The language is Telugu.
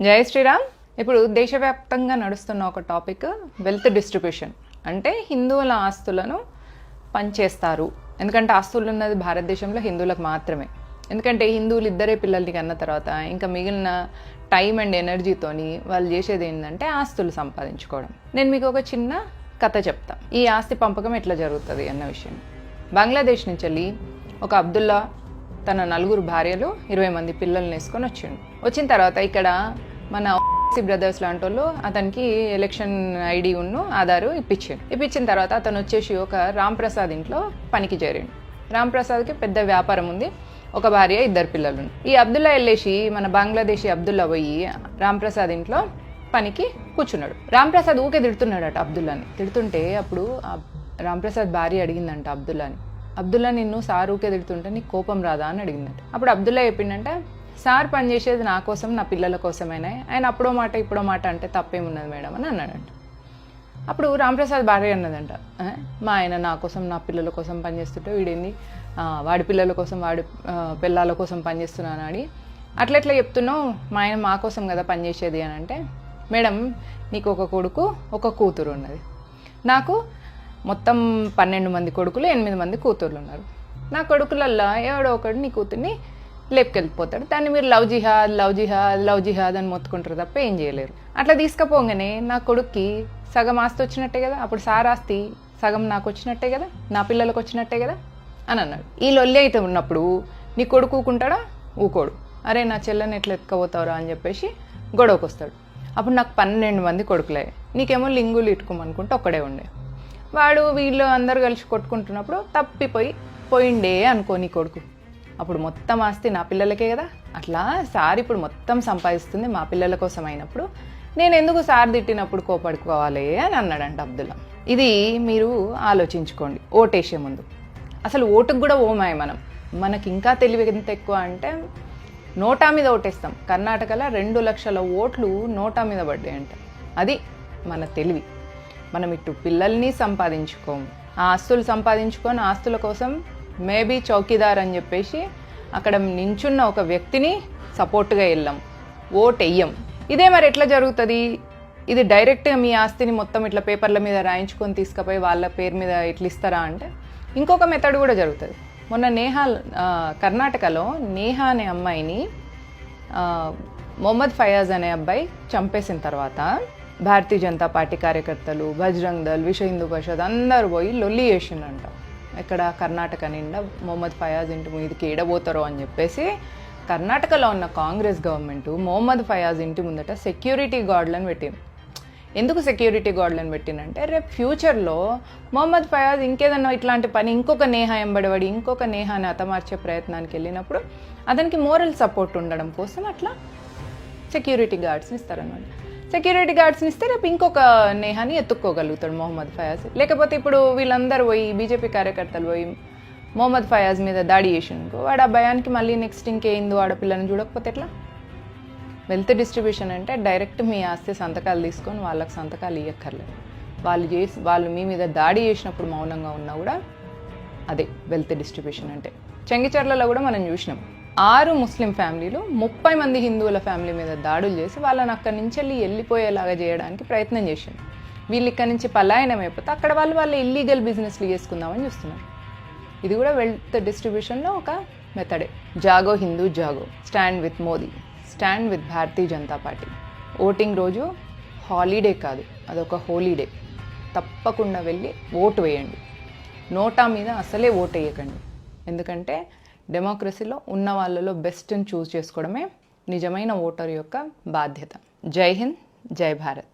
జై శ్రీరామ్. ఇప్పుడు దేశవ్యాప్తంగా నడుస్తున్న ఒక టాపిక్ వెల్త్ డిస్ట్రిబ్యూషన్. అంటే హిందువుల ఆస్తులను పంచేస్తారు. ఎందుకంటే ఆస్తులు ఉన్నది భారతదేశంలో హిందువులకు మాత్రమే. ఎందుకంటే హిందువులు ఇద్దరే పిల్లల్ని కన్న తర్వాత ఇంకా మిగిలిన టైం అండ్ ఎనర్జీతోని వాళ్ళు చేసేది ఏంటంటే ఆస్తులు సంపాదించుకోవడం. నేను మీకు ఒక చిన్న కథ చెప్తా, ఈ ఆస్తి పంపకం ఎట్లా జరుగుతుంది అన్న విషయం. బంగ్లాదేశ్ నుంచి వెళ్ళి ఒక అబ్దుల్లా తన 9 భార్యలు 20 మంది పిల్లల్ని వేసుకొని వచ్చిన తర్వాత ఇక్కడ మన బ్రదర్స్ లాంటి వాళ్ళు అతనికి ఎలక్షన్ ఐడి ఆధారు ఇప్పించిన తర్వాత అతను వచ్చేసి ఒక రామ్ ప్రసాద్ ఇంట్లో పనికి చేరిండు. రామ్ ప్రసాద్కి పెద్ద వ్యాపారం ఉంది, ఒక భార్య 2 పిల్లలు. ఈ అబ్దుల్లా వెళ్ళేసి మన బంగ్లాదేశీ అబ్దుల్లా పోయి రామ్ ప్రసాద్ ఇంట్లో పనికి కూర్చున్నాడు. రామ్ ప్రసాద్ ఊకే తిడుతున్నాడట అబ్దుల్లాని. తిడుతుంటే అప్పుడు రామ్ ప్రసాద్ భార్య అడిగిందంట అబ్దుల్లా నిన్ను సార్ ఊకే తిడుతుంటే నీకు కోపం రాదా అని అడిగిందంట. అప్పుడు అబ్దుల్లా చెప్పిండంటే సార్ పనిచేసేది నా కోసం నా పిల్లల కోసమైనా, ఆయన అప్పుడో మాట ఇప్పుడో మాట అంటే తప్పేమున్నది మేడం అని అన్నాడంట. అప్పుడు రాంప్రసాద్ భార్య అన్నదంట, మా ఆయన నా కోసం నా పిల్లల కోసం పనిచేస్తుంటే వీడేంది వాడి పిల్లల కోసం వాడి పిల్లల కోసం పనిచేస్తున్నాను అని అట్లెట్లా చెప్తున్నావు, మా ఆయన మా కోసం కదా పనిచేసేది అని అంటే, మేడం నీకు ఒక కొడుకు ఒక కూతురు ఉన్నది, నాకు మొత్తం 12 మంది కొడుకులు 8 మంది కూతుర్లు ఉన్నారు. నా కొడుకులల్లా ఎవడో ఒకడు నీ కూతుర్ని లేపుకెళ్ళిపోతాడు, దాన్ని మీరు లవ్ జిహాద్ అని మొత్తుకుంటారు తప్ప ఏం చేయలేరు. అట్లా తీసుకుపోగానే నా కొడుక్కి సగం ఆస్తి వచ్చినట్టే కదా, అప్పుడు సార్ ఆస్తి సగం నాకు వచ్చినట్టే కదా, నా పిల్లలకు వచ్చినట్టే కదా అని అన్నాడు. ఈ లొల్లి అయితే ఉన్నప్పుడు నీ కొడుకు ఊకుంటాడా? ఊకోడు. అరే నా చెల్లెని ఎట్లా ఎత్తుకపోతావురా అని చెప్పేసి గొడవకు వస్తాడు. అప్పుడు నాకు 12 మంది కొడుకులే, నీకేమో లింగులు ఇట్టుకోమనుకుంటే ఒక్కడే ఉండే. వాడు వీళ్ళు అందరు కలిసి కొట్టుకుంటున్నప్పుడు పోయిండే అనుకో నీ కొడుకు, అప్పుడు మొత్తం ఆస్తి నా పిల్లలకే కదా. అట్లా సార్ ఇప్పుడు మొత్తం సంపాదిస్తుంది మా పిల్లల కోసం అయినప్పుడు నేను ఎందుకు సార్ తిట్టినప్పుడు కోపడుకోవాలి అని అన్నాడంట అబ్దుల్లా. ఇది మీరు ఆలోచించుకోండి ఓటేసే ముందు. అసలు ఓటుకు కూడా ఓమాయి మనకి ఇంకా తెలివి ఎంత ఎక్కువ అంటే నోటా మీద ఓటేస్తాం. కర్ణాటకలో 2 లక్షల ఓట్లు నోటా మీద పడ్డాయంట. అది మన తెలివి. మనం ఇటు పిల్లల్ని సంపాదించుకోము, ఆస్తులు సంపాదించుకొని ఆస్తుల కోసం మేబీ చౌకీదార్ అని చెప్పేసి అక్కడ నించున్న ఒక వ్యక్తిని సపోర్ట్గా వెళ్ళాం, ఓట్ వెయ్యం. ఇదే మరి ఎట్లా జరుగుతుంది? ఇది డైరెక్ట్గా మీ ఆస్తిని మొత్తం ఇట్లా పేపర్ల మీద రాయించుకొని తీసుకుపోయి వాళ్ళ పేరు మీద ఇట్లా ఇస్తారా అంటే ఇంకొక మెథడ్ కూడా జరుగుతుంది. మొన్న కర్ణాటకలో నేహా అనే అమ్మాయిని మొహమ్మద్ ఫయాజ్ అనే అబ్బాయి చంపేసిన తర్వాత భారతీయ జనతా పార్టీ కార్యకర్తలు, బజరంగ్ దళ్, విశ్వ హిందూ పరిషత్ అందరూ పోయి లొల్లి చేసిండంట. ఇక్కడ కర్ణాటక నిండా మొహమ్మద్ ఫయాజ్ ఇంటి మీదకి ఏడబోతారో అని చెప్పేసి కర్ణాటకలో ఉన్న కాంగ్రెస్ గవర్నమెంట్ మొహమ్మద్ ఫయాజ్ ఇంటి ముందట సెక్యూరిటీ గార్డులను పెట్టింది. ఎందుకు సెక్యూరిటీ గార్డులను పెట్టిందంటే రేపు ఫ్యూచర్లో మొహమ్మద్ ఫయాజ్ ఇంకేదన్నా ఇట్లాంటి పని ఇంకొక నేహా ఎంబడిపడి ఇంకొక నేహాని హతమార్చే ప్రయత్నానికి వెళ్ళినప్పుడు అతనికి మోరల్ సపోర్ట్ ఉండడం కోసం అట్లా సెక్యూరిటీ గార్డ్స్ని ఇస్తారన్నమాట. సెక్యూరిటీ గార్డ్స్ని ఇస్తే రేపు ఇంకొక నేహాని ఎత్తుక్కోగలుగుతాడు మొహమ్మద్ ఫయాజ్. లేకపోతే ఇప్పుడు వీళ్ళందరూ పోయి బీజేపీ కార్యకర్తలు పోయి మొహమ్మద్ ఫయాజ్ మీద దాడి చేసినుకో వాడు ఆ భయానికి మళ్ళీ నెక్స్ట్ ఇంకేందో ఆడపిల్లని చూడకపోతే ఎట్లా? వెల్త్ డిస్ట్రిబ్యూషన్ అంటే డైరెక్ట్ మీ ఆస్తి సంతకాలు తీసుకొని వాళ్ళకి సంతకాలు ఇవ్వక్కర్లేదు. వాళ్ళు మీ మీద దాడి చేసినప్పుడు మౌనంగా ఉన్నా కూడా అదే వెల్త్ డిస్ట్రిబ్యూషన్ అంటే. చెంగిచెర్లలో కూడా మనం చూసినాం 6 ముస్లిం ఫ్యామిలీలు 30 మంది హిందువుల ఫ్యామిలీ మీద దాడులు చేసి వాళ్ళని అక్కడి నుంచి వెళ్ళిపోయేలాగా చేయడానికి ప్రయత్నం చేసింది. వీళ్ళు ఇక్కడి నుంచి పలాయనం అయిపోతే అక్కడ వాళ్ళు ఇల్లీగల్ బిజినెస్లు చేసుకుందామని చూస్తున్నారు. ఇది కూడా వెల్త్ డిస్ట్రిబ్యూషన్లో ఒక మెథడే. జాగో హిందూ జాగో, stand with Modi, stand with Bharatiya Janata Party. Voting రోజు హాలిడే కాదు, అదొక హోలీడే. తప్పకుండా వెళ్ళి ఓటు వేయండి. నోటా మీద అసలే ఓటు వేయకండి. ఎందుకంటే డెమోక్రసీలో ఉన్న వాళ్ళలో బెస్ట్ని చూస్ చేసుకోవడమే నిజమైన ఓటర్ యొక్క బాధ్యత. జై హింద్, జై భారత్.